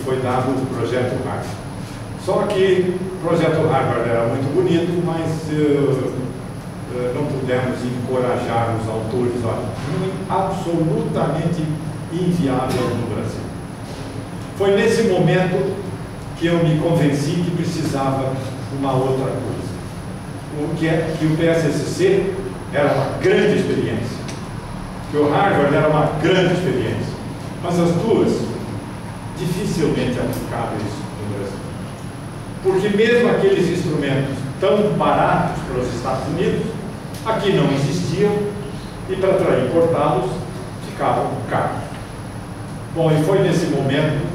foi dado o projeto Harvard. Só que o projeto Harvard era muito bonito, mas não pudemos encorajar os autores, olha, absolutamente inviável no Brasil. Foi nesse momento que eu me convenci que precisava de uma outra coisa. Que o PSSC era uma grande experiência, que o Harvard era uma grande experiência, mas as duas dificilmente aplicáveis no Brasil. Porque mesmo aqueles instrumentos tão baratos para os Estados Unidos, aqui não existiam e para importá-los ficavam caros. Bom, e foi nesse momento,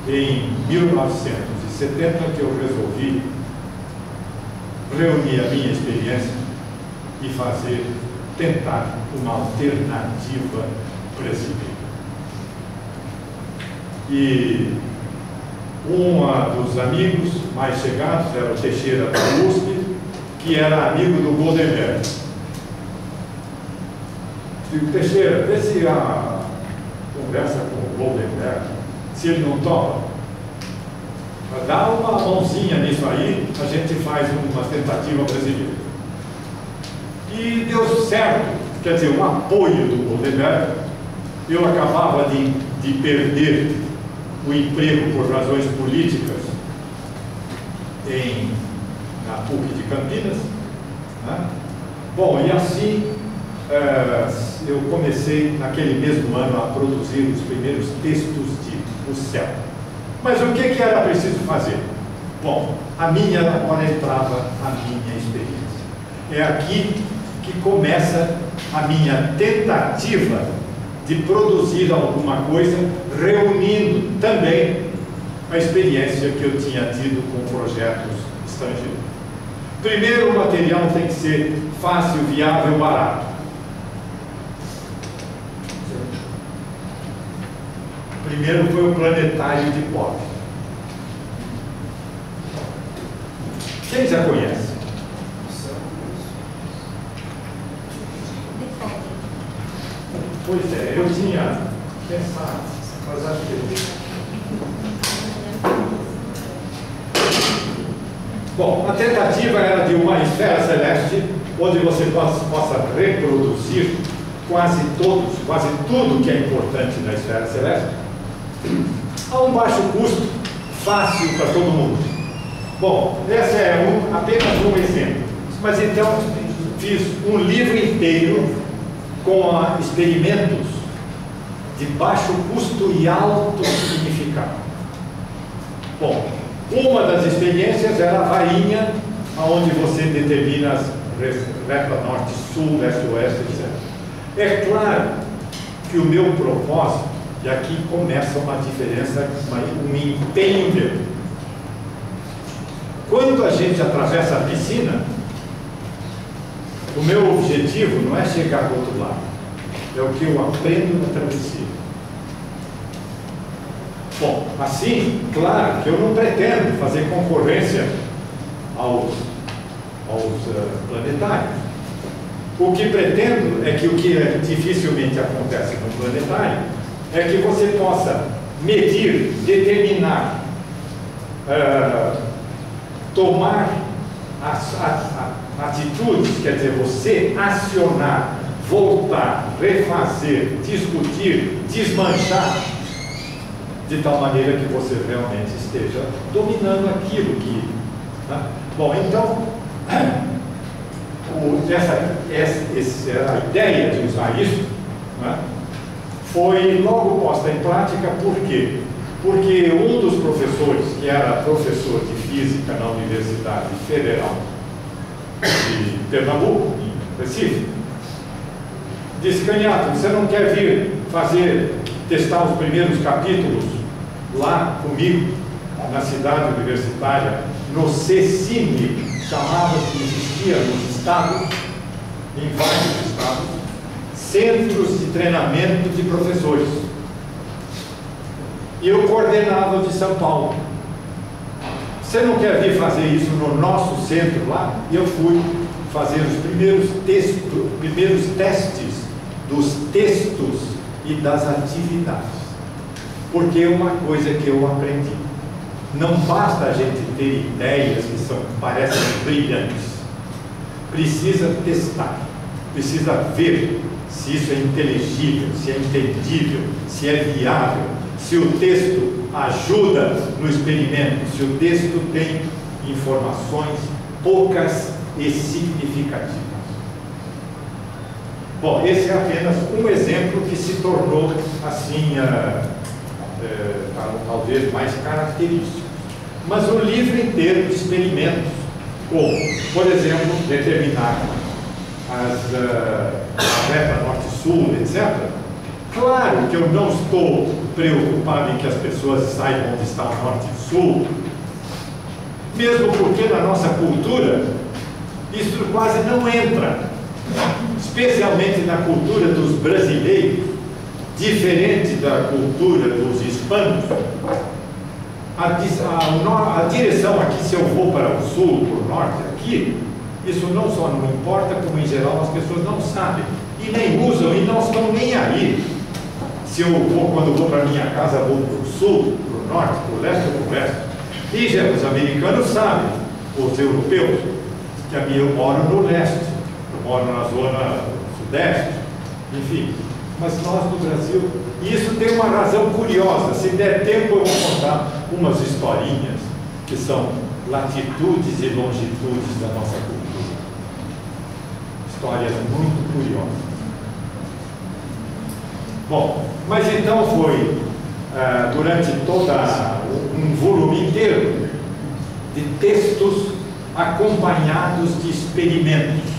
em 1970, que eu resolvi reunir a minha experiência e tentar uma alternativa brasileira. E um dos amigos mais chegados era o Teixeira da USP, que era amigo do Goldenberg. Digo, Teixeira, vê se a conversa com o Goldenberg, se ele não topa, dá uma mãozinha nisso aí, a gente faz uma tentativa brasileira. E deu certo, quer dizer, um apoio do Goldenberg. Eu acabava de perder o emprego por razões políticas na PUC de Campinas, né? Bom, e assim eu comecei naquele mesmo ano a produzir os primeiros textos de O Céu. Mas o que era preciso fazer? Bom, agora entrava a minha experiência. É aqui que começa a minha tentativa de produzir alguma coisa, reunindo também a experiência que eu tinha tido com projetos estrangeiros. Primeiro, o material tem que ser fácil, viável, barato. Primeiro foi o Planetário de Pop. Quem já conhece? Pois é, eu tinha pensado, mas acho que... Bom, a tentativa era de uma esfera celeste, onde você possa reproduzir quase tudo que é importante na esfera celeste, a um baixo custo, fácil para todo mundo. Bom, esse é apenas um exemplo. Mas então, fiz um livro inteiro com experimentos de baixo custo e alto significado. Bom, uma das experiências era a varinha, onde você determina as retas norte, sul, leste, oeste, etc. É claro que o meu propósito, e aqui começa uma diferença, um empenho meu. Quando a gente atravessa a piscina, o meu objetivo não é chegar do outro lado, é o que eu aprendo na travessia. Bom, assim, claro que eu não pretendo fazer concorrência aos planetários. O que pretendo é que o que dificilmente acontece no planetário é que você possa medir, determinar, tomar atitudes, quer dizer, você acionar, voltar, refazer, discutir, desmanchar, de tal maneira que você realmente esteja dominando aquilo que... Né? Bom, então, essa era a ideia de usar isso, né? Foi logo posta em prática. Por quê? Porque um dos professores, que era professor de física na Universidade Federal de Pernambuco, em Recife, disse: Canhato, você não quer vir testar os primeiros capítulos lá comigo, na cidade universitária, no CECIME, chamava, que existia nos estados, em vários estados, Centros de Treinamento de Professores. E eu coordenava de São Paulo. Você não quer vir fazer isso no nosso centro lá? E eu fui fazer os primeiros testes dos textos e das atividades. porque é uma coisa que eu aprendi. Não basta a gente ter ideias que parecem brilhantes. Precisa testar, precisa ver se isso é inteligível, se é entendível, se é viável, se o texto ajuda no experimento, se o texto tem informações poucas e significativas. Bom, esse é apenas um exemplo que se tornou assim, talvez mais característico. Mas o livro inteiro de experimentos, como, por exemplo, determinar a reta norte-sul, etc. Claro que eu não estou preocupado em que as pessoas saibam onde está o norte e o sul, mesmo porque na nossa cultura isso quase não entra, especialmente na cultura dos brasileiros, diferente da cultura dos hispanos. A direção aqui, se eu vou para o sul, para o norte, aqui, isso não só não importa, como em geral as pessoas não sabem, e nem usam, e não estão nem aí. Se eu vou, quando vou para a minha casa, vou para o sul, para o norte, para o leste ou para o oeste. E já os americanos sabem, os europeus, que eu moro no leste, eu moro na zona sudeste, enfim. Mas nós no Brasil, e isso tem uma razão curiosa, se der tempo eu vou contar umas historinhas que são latitudes e longitudes da nossa cultura. Histórias muito curiosas. Bom, mas então foi durante um volume inteiro de textos acompanhados de experimentos.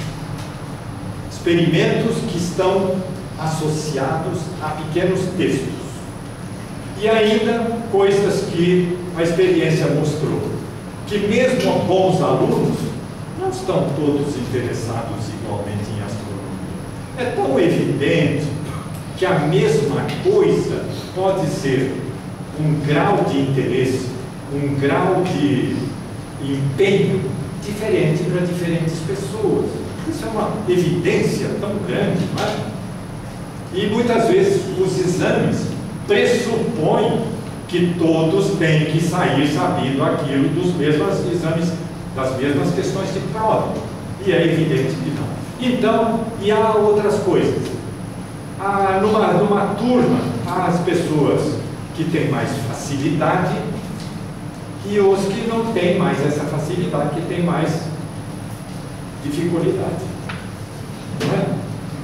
Experimentos que estão associados a pequenos textos. E ainda coisas que a experiência mostrou, que mesmo bons alunos não estão todos interessados igualmente em astronomia. É tão evidente que a mesma coisa pode ser um grau de interesse, um grau de empenho diferente para diferentes pessoas. Isso é uma evidência tão grande, não é? E muitas vezes os exames pressupõem que todos têm que sair sabendo aquilo dos mesmos exames, das mesmas questões de prova. E é evidente que não. Então, e há outras coisas. Numa turma, há as pessoas que têm mais facilidade e os que não têm mais essa facilidade, que têm mais dificuldade. Não é?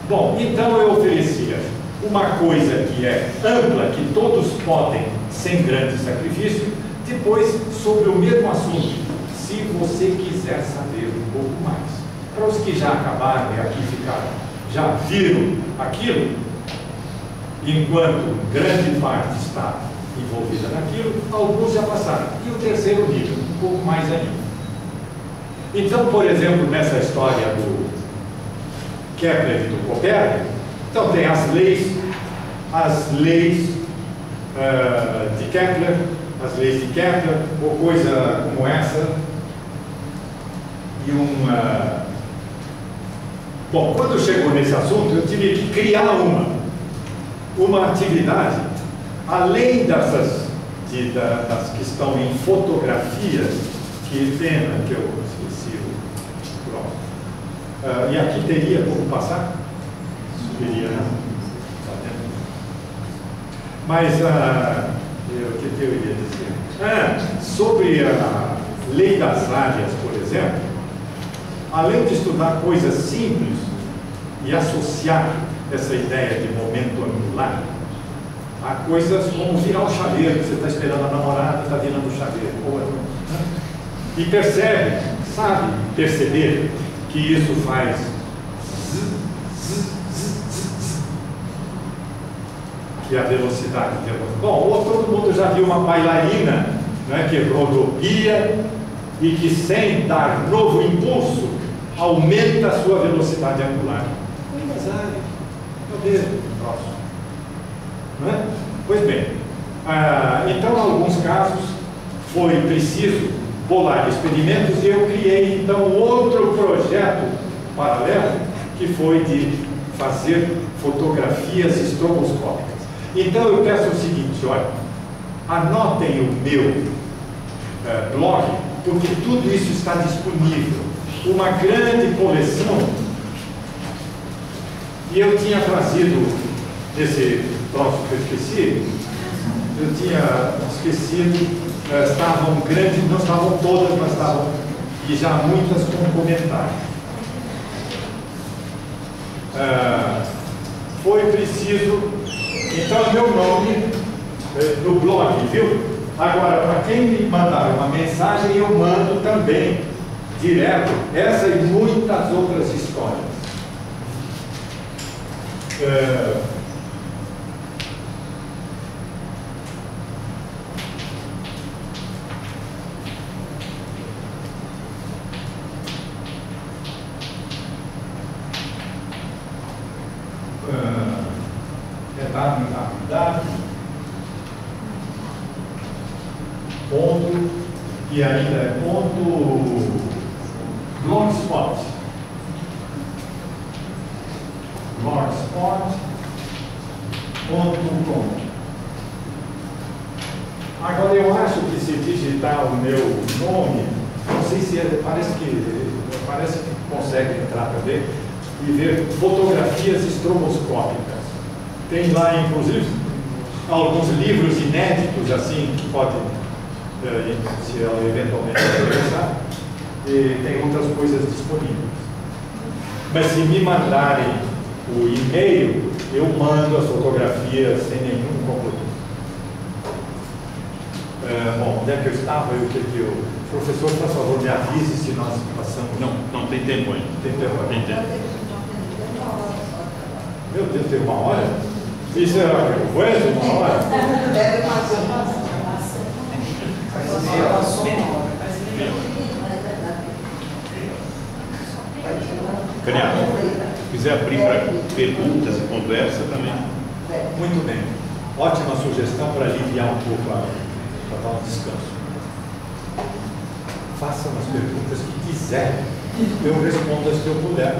Bom, então eu oferecia uma coisa que é ampla, que todos podem, sem grande sacrifício, depois sobre o mesmo assunto, se você quiser saber um pouco mais. Para os que já acabaram e aqui ficaram, já viram aquilo, enquanto grande parte está envolvida naquilo, alguns já passaram. E o terceiro nível, um pouco mais ainda. Então, por exemplo, nessa história do Kepler e do Copérnico, então tem as leis de Kepler, as leis de Kepler, ou coisa como essa, e Bom, quando chegou nesse assunto, eu tive que criar uma atividade, além das que estão em fotografias, que pena que eu esqueci o próximo. E aqui teria como passar? Teria, né? Mas, o que eu ia dizer? Sobre a lei das áreas, por exemplo, além de estudar coisas simples e associar essa ideia de momento angular, há coisas como virar o chaveiro, que você está esperando a namorada e está virando o chaveiro. E sabe perceber que isso faz que é a velocidade de avanço. Bom, todo mundo já viu uma bailarina, né, que rodopia e que, sem dar novo impulso, aumenta a sua velocidade angular. Mas é o mesmo próximo. Não é? Pois bem, então, em alguns casos, foi preciso bolar experimentos e eu criei, então, outro projeto paralelo, que foi de fazer fotografias estroboscópicas. Então, eu peço o seguinte, olha, Anotem o meu blog, porque tudo isso está disponível. Uma grande coleção. E eu tinha trazido esse troço que eu esqueci. Eu tinha esquecido, estavam grandes, não estavam todas, mas estavam, e já muitas com comentários. Foi preciso, então, meu nome no blog, viu? Agora, para quem me mandar uma mensagem, eu mando também, direto, essa e muitas outras histórias. Ponto, e ainda é ponto blogspot. Blogspot.com. Agora eu acho que se digitar o meu nome, não sei se parece que consegue entrar também e ver fotografias estroboscópicas. Tem lá, inclusive, alguns livros inéditos, assim, que podem, se ela eventualmente interessar, e tem outras coisas disponíveis. Mas se me mandarem o e-mail, eu mando as fotografias sem nenhum compromisso. Bom, onde é que eu estava? Professor, por favor, me avise se nós passamos. Não tem tempo ainda. Tem tempo ainda. Tem tempo. Meu Deus, tem 1 hora? Isso era coisa, 1 hora? Canhado, se quiser abrir para perguntas e conversa também. Muito bem. Ótima sugestão para aliviar um pouco, para dar um descanso. Façam as perguntas que quiserem. Eu respondo as que eu puder.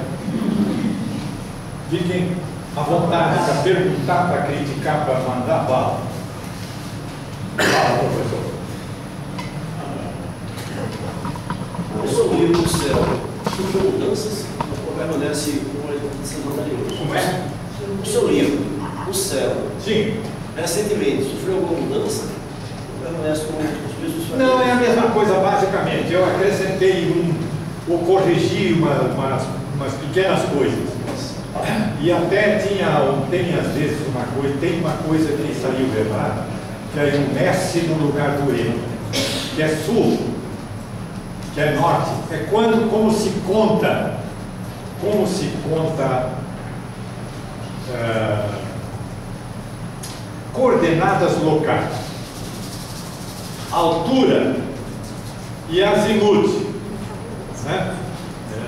Fiquem à vontade para perguntar, para criticar, para mandar bala. Fala, professor. Professor, o livro do céu sofreu mudanças ou permanece como ele aconteceu anterior? Como é? O seu livro, o céu, Sim. recentemente sofreu alguma mudança ou permanece com os mesmos? Não, é a mesma coisa, basicamente. Eu acrescentei ou corrigi umas pequenas coisas. E até tem às vezes tem uma coisa que saiu errada, que é um S no lugar do E, que é sul, que é norte. É como se conta coordenadas locais, altura e azimute, né?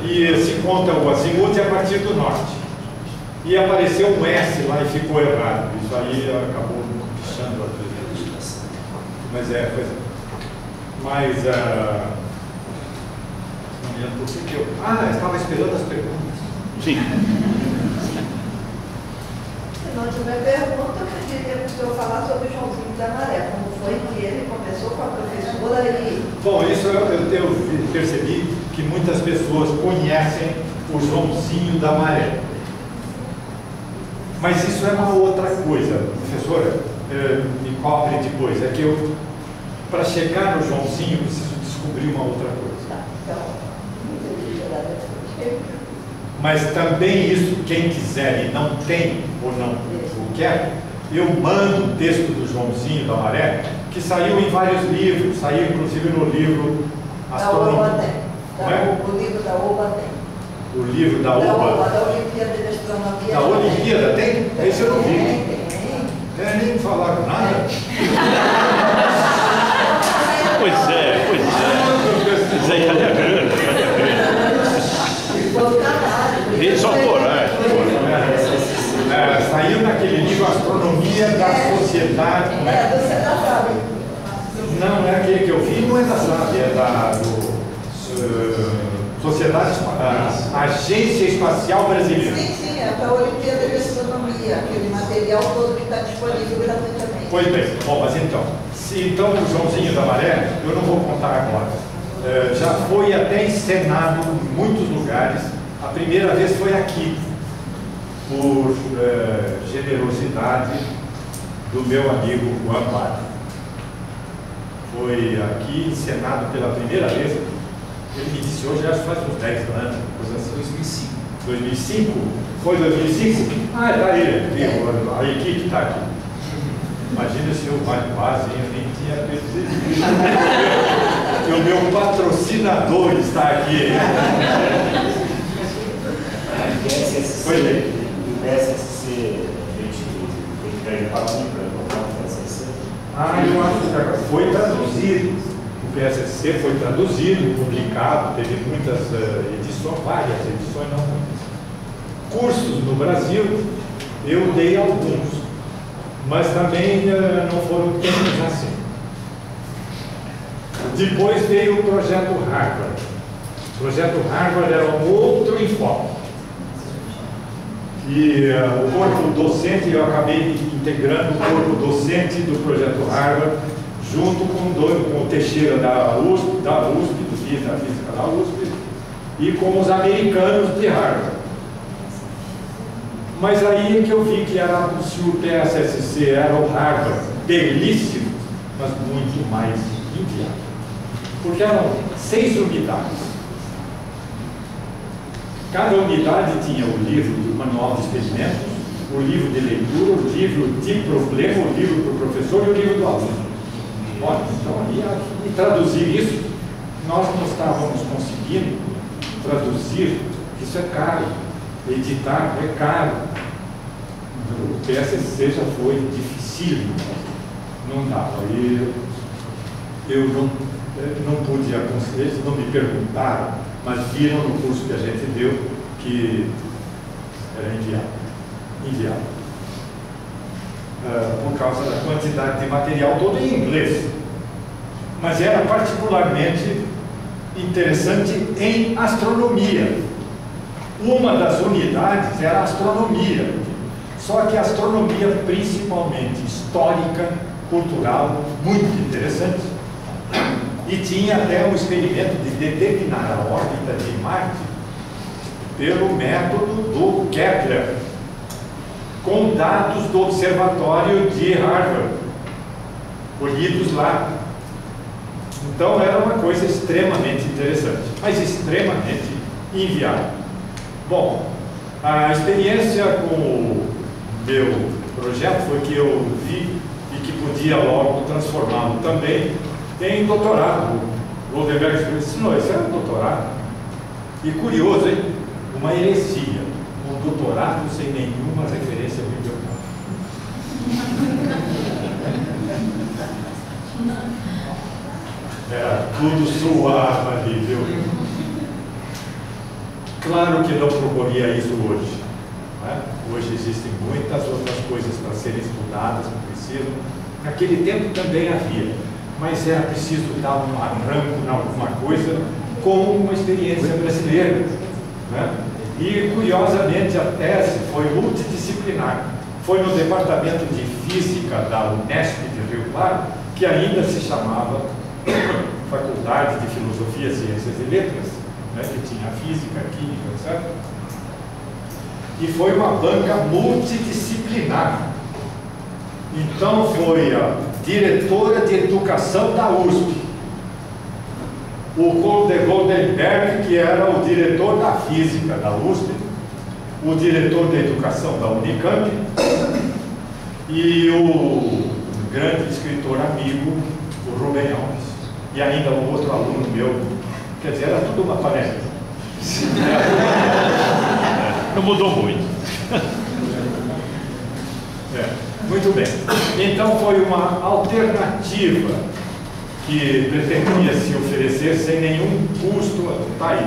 E se conta o azimute a partir do norte. E apareceu um S lá e ficou errado. Isso aí acabou pichando a coisa. Mas Mas não me lembro por que eu. Estava esperando as perguntas. Sim. Se não tiver pergunta, eu pediria para o senhor falar sobre o Joãozinho da Maré. Como foi que ele começou com a professora e... Bom, isso eu percebi que muitas pessoas conhecem o Joãozinho da Maré. Mas isso é uma outra coisa, professora, me cobre depois. É que para chegar no Joãozinho, preciso descobrir uma outra coisa. Mas também isso, quem quiser e não tem ou não quer, eu mando o texto do Joãozinho da Maré, que saiu em vários livros, saiu inclusive no livro Astronomia. O livro da OBA tem. O livro da OBA? Da Olimpíada de Astronomia. Da Olimpíada tem? Esse eu não vi. Nem me falaram nada. Pois é. Cadê a grana? Só coragem. Saiu naquele livro Astronomia da Sociedade. Da SAB. Não é aquele que eu vi, não é da SAB, é Sociedade, Agência Espacial Brasileira. Sim, é para a Olimpíada de Astronomia, aquele material todo que está disponível gratuitamente. Pois bem, bom, mas então, Então, o Joãozinho da Maré, eu não vou contar agora. Já foi até encenado em muitos lugares. A primeira vez foi aqui, por generosidade do meu amigo Juan Barra. Foi aqui encenado pela primeira vez. Ele me disse hoje, acho que faz uns 10 anos, coisa assim. 2005. 2005? Foi 2005? Ah, tá aí, a equipe está aqui. Imagina se eu vale quase, eu nem tinha percebido. O meu patrocinador está aqui. Foi aí. O PSSC, a gente tem que ganhar para comprar o PSSC. Eu acho que foi traduzido. O PSSC foi traduzido, publicado, teve muitas edições, várias edições, não muitas. Cursos no Brasil, eu dei alguns, mas também não foram tantos assim. Depois veio o projeto Harvard. O projeto Harvard era um outro enfoque. E o corpo docente, eu acabei integrando o corpo docente do projeto Harvard, junto com o Teixeira da USP, do FIS, da Física da USP, e com os americanos de Harvard. Mas aí é que eu vi que era, se o PSSC era o Harvard, belíssimo, mas muito mais inviável. Porque eram 6 unidades. Cada unidade tinha o livro do manual de experimentos, o livro de leitura, o livro de problema, o livro para o professor e o livro do aluno. Olha, então, e traduzir isso, nós não estávamos conseguindo traduzir, isso é caro, editar é caro. O PSSC já foi difícil, não dava. E eu não pude aconselhar, eles não me perguntaram, mas viram no curso que a gente deu que era inviável. Por causa da quantidade de material todo em inglês. Mas era particularmente interessante em astronomia. Uma das unidades era astronomia, só que astronomia principalmente histórica, cultural, muito interessante. E tinha até um experimento de determinar a órbita de Marte pelo método do Kepler, com dados do observatório de Harvard, colhidos lá. Então era uma coisa extremamente interessante, mas extremamente inviável. Bom, a experiência com o meu projeto foi que eu vi e que podia logo transformá-lo também em doutorado. O Goldenberg ensinou, esse era um doutorado. E curioso, hein? Uma heresia, um doutorado sem nenhuma referência bibliográfica. Era tudo suave ali, viu? Claro que não proporia isso hoje. Né? Hoje existem muitas outras coisas para serem estudadas, não precisam. Naquele tempo também havia, mas era preciso dar um arranco em alguma coisa com uma experiência brasileira. Né? E, curiosamente, a tese foi multidisciplinar. Foi no Departamento de Física da Unesp de Rio Claro, que ainda se chamava Faculdade de Filosofia, Ciências e Letras, né? Que tinha Física, Química, etc. E foi uma banca multidisciplinar. Então, foi a diretora de Educação da USP, o Goldenberg, que era o diretor da Física da USP, o diretor de Educação da Unicamp e o grande escritor amigo, o Rubem Alves, e ainda um outro aluno meu. Quer dizer, era tudo uma panela. Não mudou muito. Muito bem. Então foi uma alternativa que pretendia se oferecer sem nenhum custo a aí.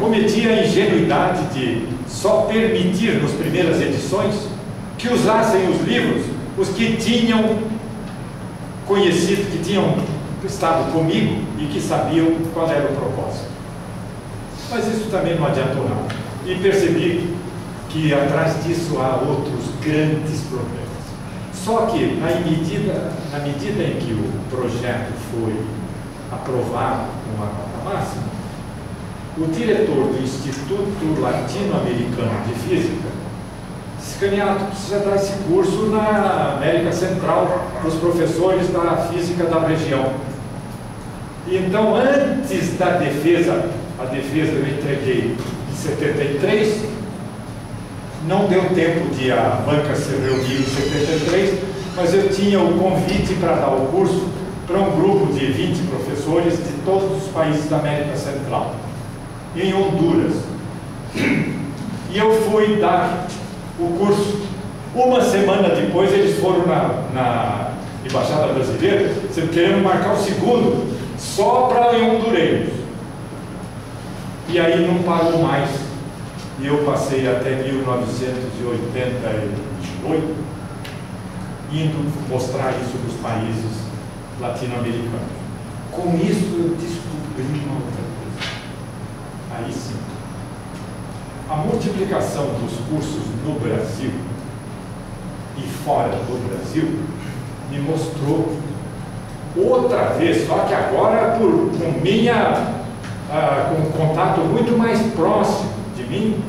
Cometia a ingenuidade de só permitir nas primeiras edições que usassem os livros os que tinham conhecido, que tinham estado comigo e que sabiam qual era o propósito. Mas isso também não adiantou nada. E percebi que atrás disso há outros grandes problemas. Só que, na medida em que o projeto foi aprovado com a nota máxima, o diretor do Instituto Latino-Americano de Física disse: Caniato, precisa dar esse curso na América Central para os professores da física da região. E então, antes da defesa, a defesa eu entreguei em 73, não deu tempo de a banca se reunir em 73, mas eu tinha o convite para dar o curso para um grupo de 20 professores de todos os países da América Central, em Honduras. E eu fui dar o curso. Uma semana depois, eles foram na Embaixada Brasileira, querendo marcar o segundo, só para hondureiros. E aí não parou mais. E eu passei até 1988 indo mostrar isso nos países latino-americanos. Com isso eu descobri uma outra coisa. Aí sim, a multiplicação dos cursos no Brasil e fora do Brasil me mostrou outra vez, só que agora com um contato muito mais próximo de mim,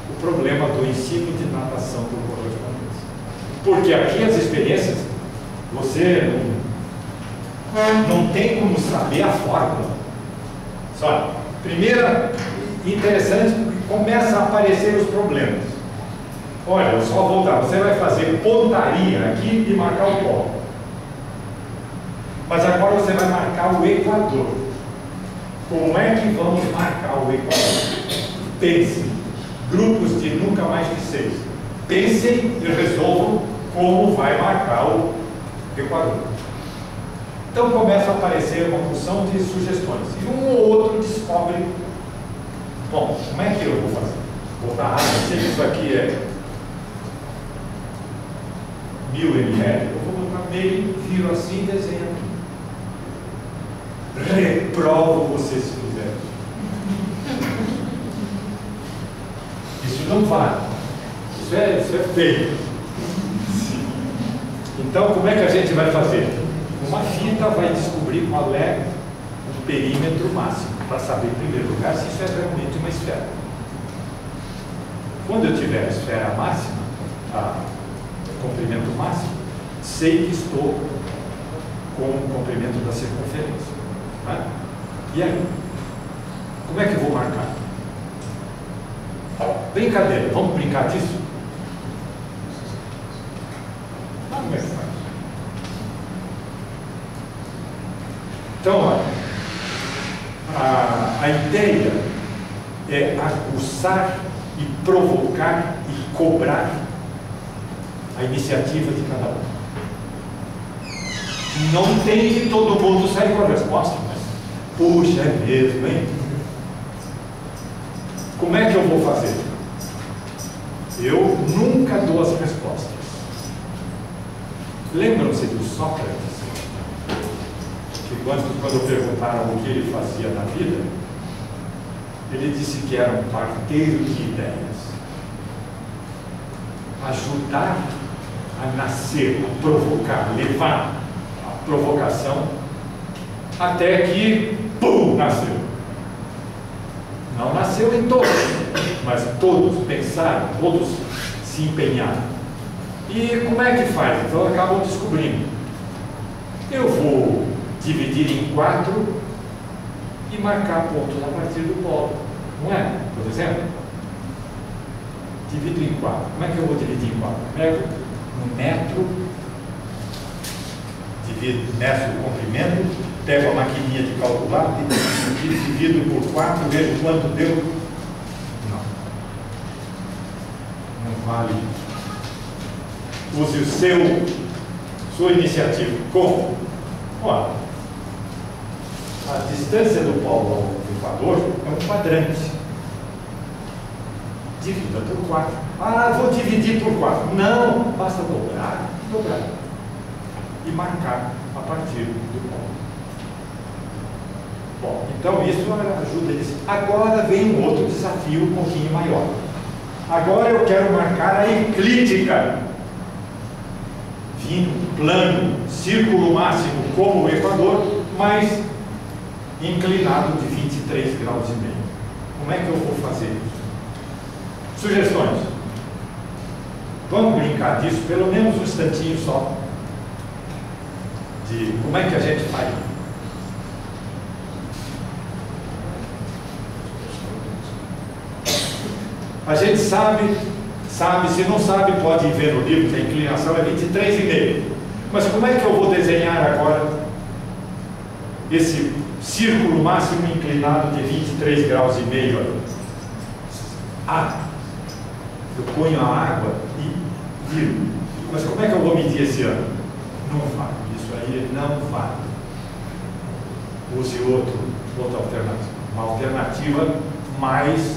o problema do ensino de natação por correspondência. Porque aqui as experiências, você não tem como saber a fórmula. Só, primeira, interessante, começa a aparecer os problemas. Olha, eu só vou dar, você vai fazer pontaria aqui e marcar o polo. Mas agora você vai marcar o equador. Como é que vamos marcar o equador? Pense, grupos de nunca mais que 6. Pensem e resolvam como vai marcar o equador. Então começa a aparecer uma porção de sugestões. E um ou outro descobre: bom, como é que eu vou fazer? Vou dar água, sei que isso aqui é 1000 ml, eu vou botar meio, viro assim e desenho aqui. Reprovo você se fizer. Isso não vale. Isso é feio. Então, como é que a gente vai fazer? Uma fita vai descobrir qual é o perímetro máximo, para saber, em primeiro lugar, se isso é realmente uma esfera. Quando eu tiver a esfera máxima, o comprimento máximo, sei que estou com o comprimento da circunferência. Tá? E aí? Como é que eu vou marcar? Brincadeira, vamos brincar disso? Vamos ver. Então, olha, a ideia é aguçar e provocar e cobrar a iniciativa de cada um. Não tem que todo mundo sair com a resposta, mas, puxa, é mesmo, hein? Como é que eu vou fazer? Eu nunca dou as respostas. Lembram-se do Sócrates? Que quando perguntaram o que ele fazia na vida, ele disse que era um parteiro de ideias. Ajudar a nascer, a provocar, levar a provocação até que, pum, nasceu. Não nasceu em todos, mas todos pensaram, todos se empenharam. E como é que faz? Então acabam descobrindo. Eu vou dividir em 4 e marcar pontos a partir do polo. Não é? Por exemplo, divido em 4. Como é que eu vou dividir em 4? Um metro, meço o comprimento, pego a maquininha de calcular, divido por 4, vejo quanto deu. Não vale. Use sua iniciativa. Como? Olha, a distância do polo ao equador é um quadrante. Divida por 4. Ah, vou dividir por 4. Não, basta dobrar. E marcar a partir do polo. Bom, então isso ajuda eles. Agora vem um outro desafio um pouquinho maior. Agora eu quero marcar a eclíptica. plano, círculo máximo como o Equador, mas inclinado de 23 graus e meio. Como é que eu vou fazer isso? Sugestões? Vamos brincar disso pelo menos um instantinho só, de como é que a gente faz. A gente sabe, se não sabe, pode ver no livro que a inclinação é 23,5. Mas como é que eu vou desenhar agora esse círculo máximo inclinado de 23 graus e meio? Eu ponho a água e viro. Mas como é que eu vou medir esse ângulo? Não vai. Isso aí não vai. Use outra alternativa. Uma alternativa mais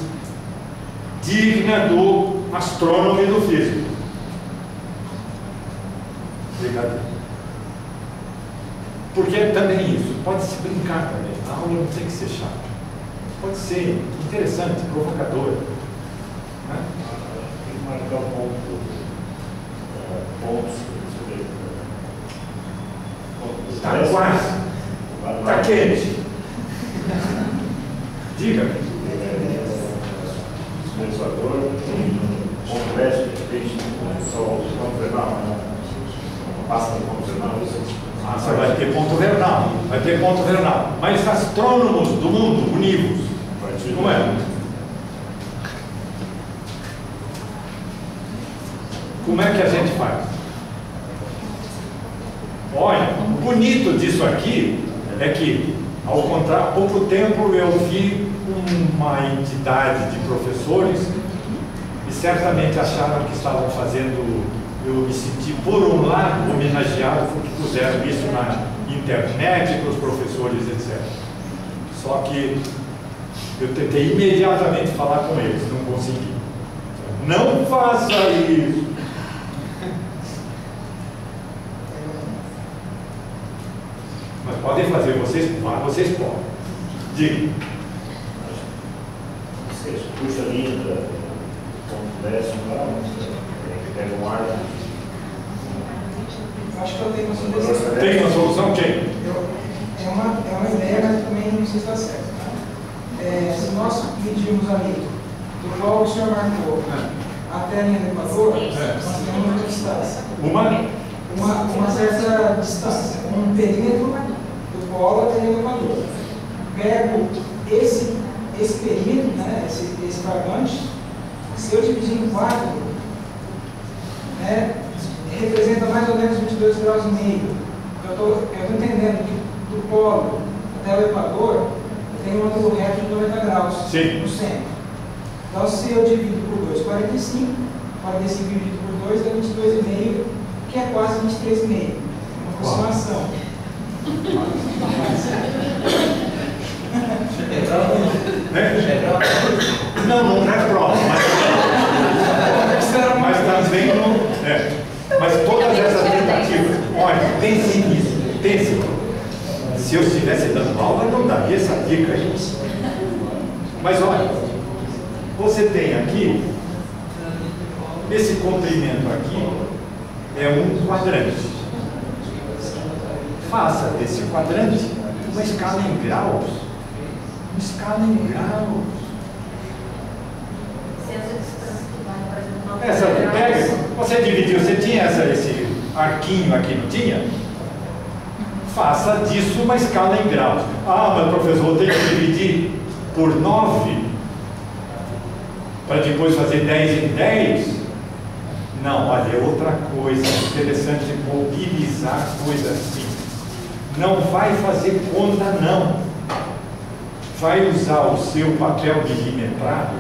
digna do astrônomo e do físico. Obrigado. Porque também isso, pode se brincar também. A aula não tem que ser chata. Pode ser interessante, provocador. Né? Tem que marcar pontos. Está quase. Está quente. Diga. No Equador, ponto leste, de repente, só o ponto vernal, né? Passa do ponto vernal. Você vai ter ponto vernal. Vai ter ponto vernal. Mas astrônomos do mundo univos. Como é? Como é que a gente faz? Olha, o bonito disso aqui é que, ao contrário, há pouco tempo eu vi uma entidade de professores e certamente acharam que estavam fazendo, eu me senti, por um lado, homenageado porque puseram isso na internet para os professores, etc. Só que eu tentei imediatamente falar com eles, não consegui. Não faça isso! Mas podem fazer, vocês podem. Diga. Puxa a linha do ponto leste, pega um ar. Acho que eu tenho uma solução. Tem uma solução, quem? É uma ideia, mas também não sei se está certo. Tá? Se nós medirmos ali, do qual o senhor marcou, até a linha do Equador, nós temos uma distância. Uma certa distância, um perímetro do polo até a linha do Equador. Pego esse perímetro, né, esse barbante, se eu dividir em 4, né, representa mais ou menos 22 graus e meio. Eu estou entendendo que do polo até o Equador tem um ângulo reto de 90 graus. Sim. No centro. Então, se eu divido por 2, 45, 45 dividido por 2 dá 22,5, que é quase 23,5. Uma aproximação. Não é prova, mas também não. Mas todas essas tentativas, olha, pense nisso, pense. Se eu estivesse dando aula, eu não daria essa dica aí. Mas olha, você tem aqui, esse comprimento aqui é um quadrante. Faça desse quadrante uma escala em graus. Uma escala em graus. Essa pega, você dividiu, você tinha esse arquinho aqui, não tinha? Faça disso uma escala em graus. Mas professor, vou ter que dividir por 9 para depois fazer 10 em 10? Não, olha, é outra coisa interessante, mobilizar coisa assim. Não vai fazer conta, não. Vai usar o seu papel milimetrado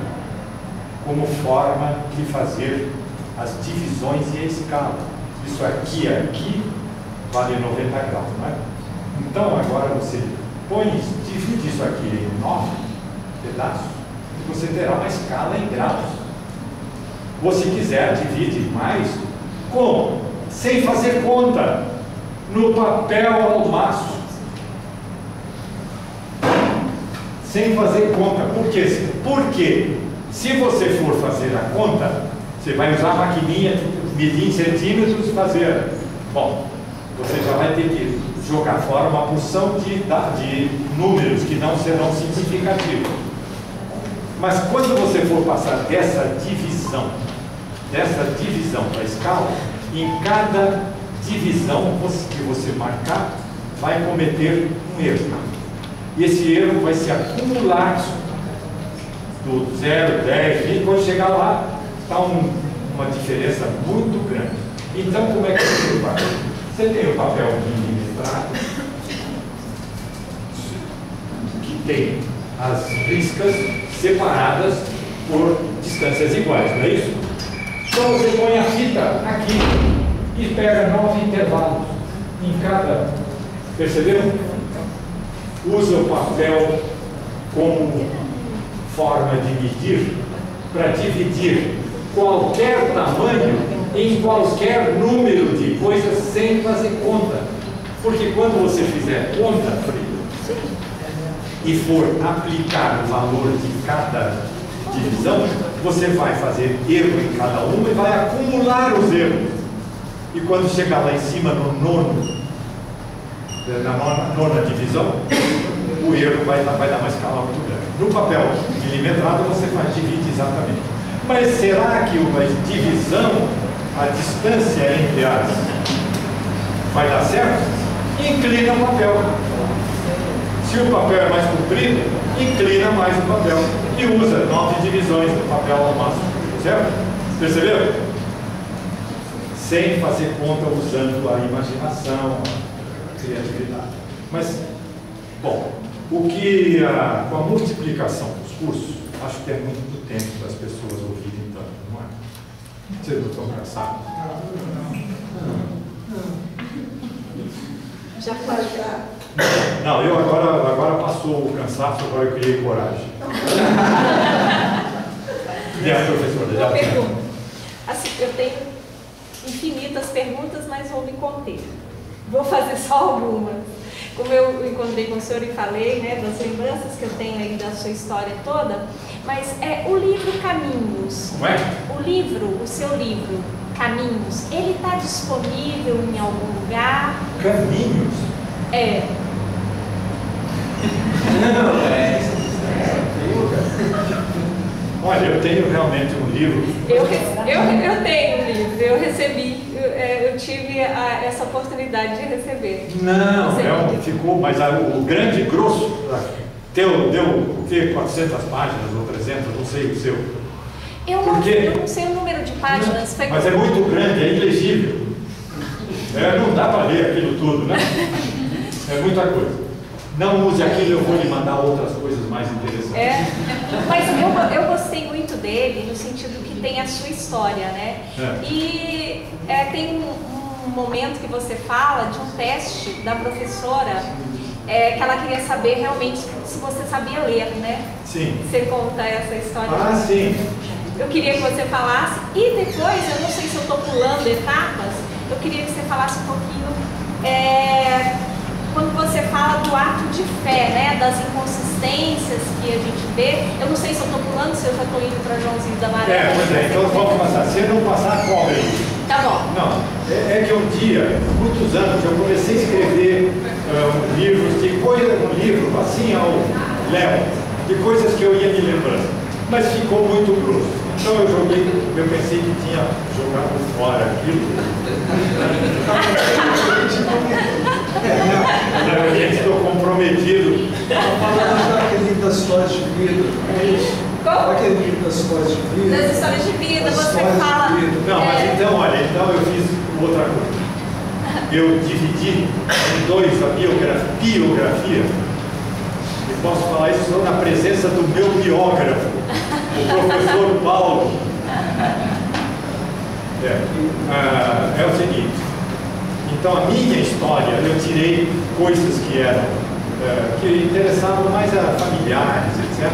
como forma de fazer as divisões e a escala. Isso aqui e aqui vale 90 graus, não é? Então, agora você divide isso aqui em 9 pedaços e você terá uma escala em graus. Ou se quiser, divide mais. Como? Sem fazer conta. No papel ao maço. Sem fazer conta. Por quê? Porque se você for fazer a conta, você vai usar a maquininha, medir em centímetros e fazer Bom, você já vai ter que jogar fora uma porção de números que não serão significativos. Mas quando você for passar dessa divisão para a escala, em cada divisão que você marcar, vai cometer um erro. E esse erro vai se acumular do 0, 10, 20, quando chegar lá, está uma diferença muito grande. Então, como é que você faz? Você tem o papel milimetrado, que tem as riscas separadas por distâncias iguais, não é isso? Então você põe a fita aqui e pega 9 intervalos em cada, perceberam? Usa o papel como forma de medir para dividir qualquer tamanho em qualquer número de coisas sem fazer conta. Porque quando você fizer conta e for aplicar o valor de cada divisão, você vai fazer erro em cada uma e vai acumular os erros. E quando chegar lá em cima na nona divisão, o erro vai dar uma escala muito grande. No papel milimetrado você divide exatamente. Mas será que uma divisão, a distância entre as, vai dar certo? Inclina o papel. Se o papel é mais comprido, inclina mais o papel. E usa 9 divisões do papel ao máximo. Certo? Perceberam? Sem fazer conta, usando a imaginação, a criatividade. Mas, bom, com a multiplicação dos cursos, acho que é muito tempo para as pessoas ouvirem tanto, não é? Vocês não estão cansados? Já pode já. Não, eu agora passou o cansaço, agora eu criei coragem. E a professora? Uma pergunta. Assim, eu tenho infinitas perguntas, mas vou me conter. Vou fazer só algumas. Como eu encontrei com o senhor e falei, né, das lembranças que eu tenho aí da sua história toda, mas o livro Caminhos, Não é? o seu livro Caminhos, ele está disponível em algum lugar? Caminhos? É. Olha, eu tenho realmente um livro. Eu tenho um livro, eu recebi, eu tive essa oportunidade de receber. Não, ficou, mas o grande grosso deu o quê? 400 páginas ou 300, não sei o seu. Eu não sei o número de páginas. Mas é muito grande, é ilegível. Não dá para ler aquilo tudo, né? É muita coisa. Não use aquilo, eu vou lhe mandar outras coisas mais interessantes. Mas eu gostei muito dele no sentido que tem a sua história, né? E tem um momento que você fala de um teste da professora que ela queria saber realmente se você sabia ler, né? Sim. Você conta essa história. Sim. Eu queria que você falasse. E depois, eu não sei se eu estou pulando etapas, eu queria que você falasse um pouquinho quando você fala do ato de fé, né, das inconsistências que a gente vê. Eu não sei se eu estou pulando, se eu já estou indo para Joãozinho da Maré. Pois é, então vamos passar. Se não passar, cobre. Tá bom. Não, que um dia, muitos anos, eu comecei a escrever livros de coisas, assim ao Léo, de coisas que eu ia me lembrando. Mas ficou muito grosso. Então eu pensei que tinha jogado fora aquilo. Eu estou comprometido. Fala daquele livro das histórias de vida. Qual? Aquele livro das histórias de vida. Das histórias de vida, você fala. Não, mas então, olha, eu fiz outra coisa. Eu dividi em dois a biografia. E posso falar isso só na presença do meu biógrafo, o professor Paulo. É o seguinte. Então, a minha história, eu tirei coisas que interessavam mais a familiares, etc.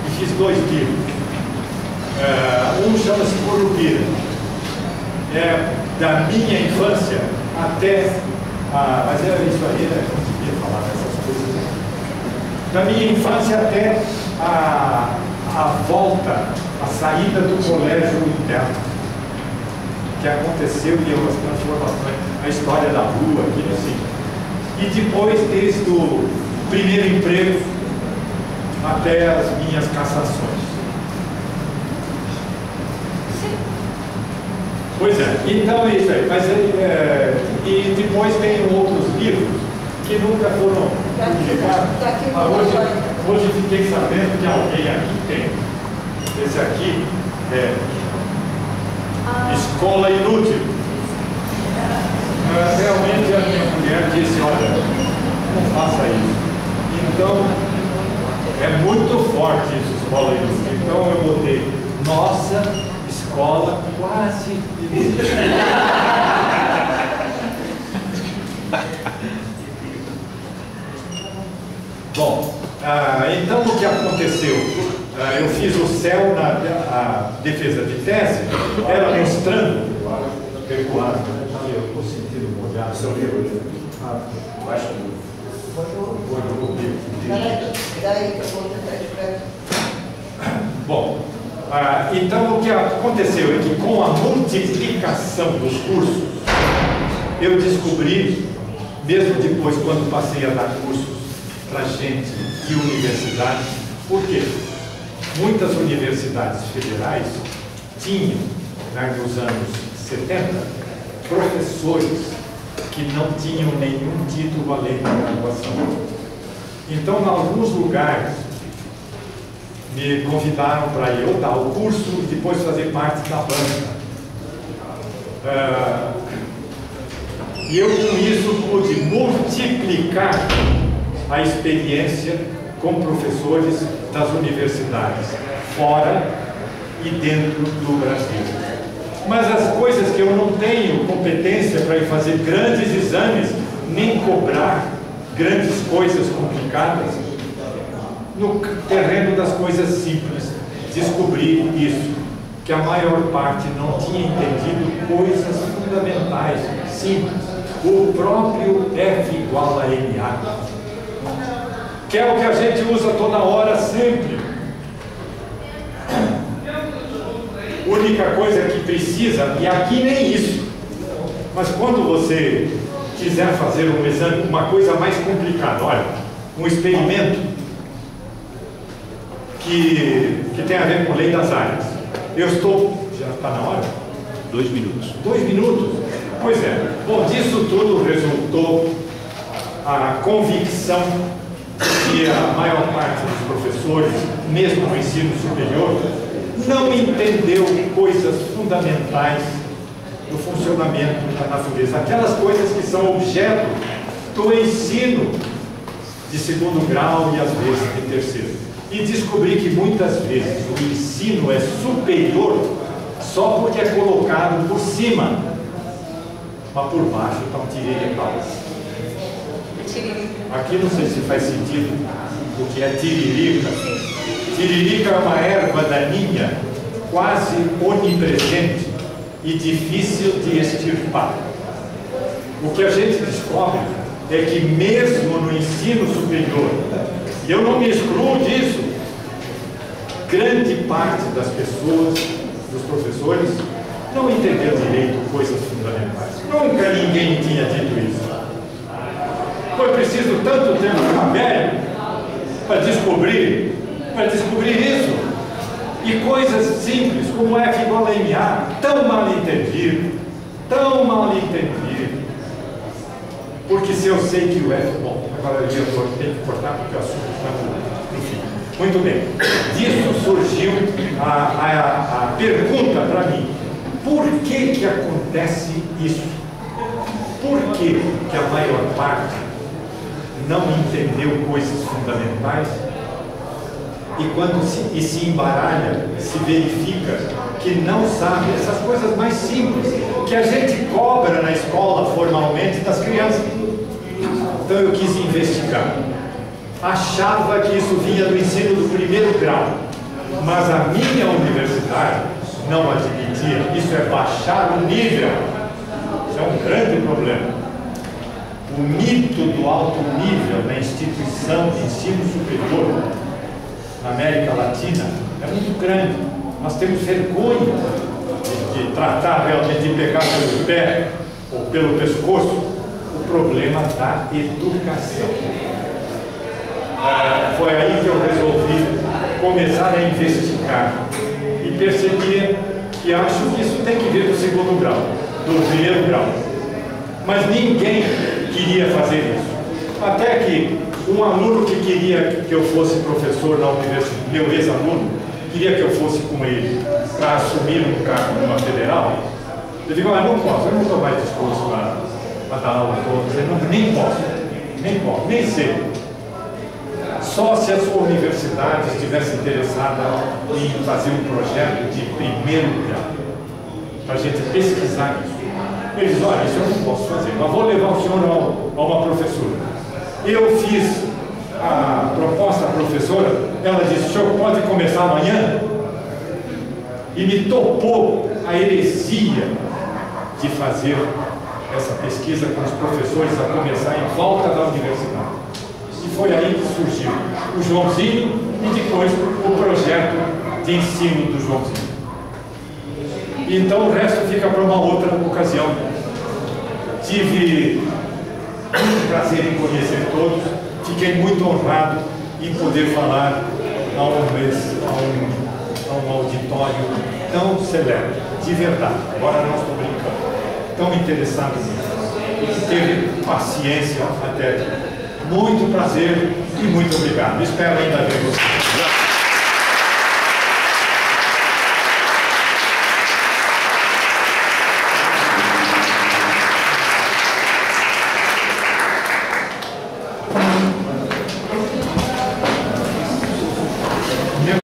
E fiz 2 livros. Um chama-se Curupira. Da minha infância até... mas isso aí, não devia falar dessas coisas. Da minha infância até a volta, a saída do colégio interno, que aconteceu e as transformações. a história da rua, aquilo assim. E depois, desde o primeiro emprego até as minhas cassações. Pois é, então é isso aí. Mas, e depois tem outros livros que nunca foram publicados. Hoje fiquei sabendo que alguém aqui tem. Esse aqui é Escola Inútil. Realmente a minha mulher disse, olha, não faça isso. Então, é muito forte isso, Escola Inútil. Então eu botei, nossa, escola quase inútil. Bom, então o que aconteceu? Eu fiz o CEL na defesa de tese, era mostrando, regulado, eu estou sentindo molhado. Seu livro, baixa o livro. Daí que eu vou tentar explicar. Bom, então o que aconteceu é que com a multiplicação dos cursos, eu descobri, mesmo depois quando passei a dar cursos para gente de universidade, por quê? Muitas universidades federais tinham, nos anos 70, professores que não tinham nenhum título além da graduação. Então, em alguns lugares, me convidaram para ir ou dar o curso e depois fazer parte da banca. E eu, com isso, pude multiplicar a experiência com professores das universidades, fora e dentro do Brasil. Mas as coisas que eu não tenho competência para ir fazer grandes exames, nem cobrar grandes coisas complicadas, no terreno das coisas simples, descobri isso, que a maior parte não tinha entendido coisas fundamentais, simples. O próprio F igual a MA, que é o que a gente usa toda hora, sempre. A única coisa que precisa, e aqui nem isso, mas quando você quiser fazer um exame, uma coisa mais complicada, olha, um experimento que tem a ver com lei das áreas. Eu estou, já está na hora? 2 minutos. 2 minutos? Pois é. Bom, disso tudo resultou a convicção que a maior parte dos professores, mesmo no ensino superior, não entendeu coisas fundamentais do funcionamento da natureza. Aquelas coisas que são objeto do ensino de segundo grau e às vezes de terceiro. E descobri que muitas vezes o ensino é superior só porque é colocado por cima, mas por baixo está um tiririca. Aqui não sei se faz sentido o que é tiririca. Tiririca é uma erva daninha quase onipresente e difícil de extirpar. O que a gente descobre é que mesmo no ensino superior, e eu não me excluo disso, grande parte das pessoas, dos professores, não entendeu direito coisas fundamentais. Nunca ninguém tinha dito isso. Foi preciso tanto tempo ficar velho para descobrir isso. E coisas simples como F igual a MA, tão mal entendido. Porque se eu sei que o F, bom, agora eu tenho que cortar porque o assunto está no fim. Muito bem. Disso surgiu a pergunta para mim: por que acontece isso? Por que a maior parte não entendeu coisas fundamentais e quando se embaralha, se verifica que não sabe essas coisas mais simples que a gente cobra na escola formalmente das crianças? Então eu quis investigar. Achava que isso vinha do ensino do primeiro grau, mas a minha universidade não admitia. Isso é baixar o nível. Isso é um grande problema. O mito do alto nível na instituição de ensino superior na América Latina é muito grande. Nós temos vergonha de tratar realmente, de pegar pelo pé ou pelo pescoço, o problema da educação. Foi aí que eu resolvi começar a investigar e percebi que acho que isso tem que vir do segundo grau, do primeiro grau. Mas ninguém queria fazer isso. Até que um aluno que queria que eu fosse professor na universidade, meu ex-aluno, queria que eu fosse com ele para assumir um cargo numa federal. Eu digo, não posso, eu não estou mais disposto a dar aula todas, eu nem posso, nem sei. Só se a sua universidade estivesse interessada em fazer um projeto de primeiro grau, para a gente pesquisar isso. Eles dizem, olha, isso eu não posso fazer, mas vou levar o senhor a uma professora. Eu fiz a proposta à professora, ela disse, o senhor pode começar amanhã? E me topou a heresia de fazer essa pesquisa com os professores a começar em volta da universidade. E foi aí que surgiu o Joãozinho e depois o projeto de ensino do Joãozinho. Então o resto fica para uma outra ocasião. Tive muito prazer em conhecer todos, fiquei muito honrado em poder falar a um auditório tão celebre, de verdade, agora não estou brincando, tão interessado nisso, e que teve paciência até aqui. Muito prazer e muito obrigado. Espero ainda ver vocês.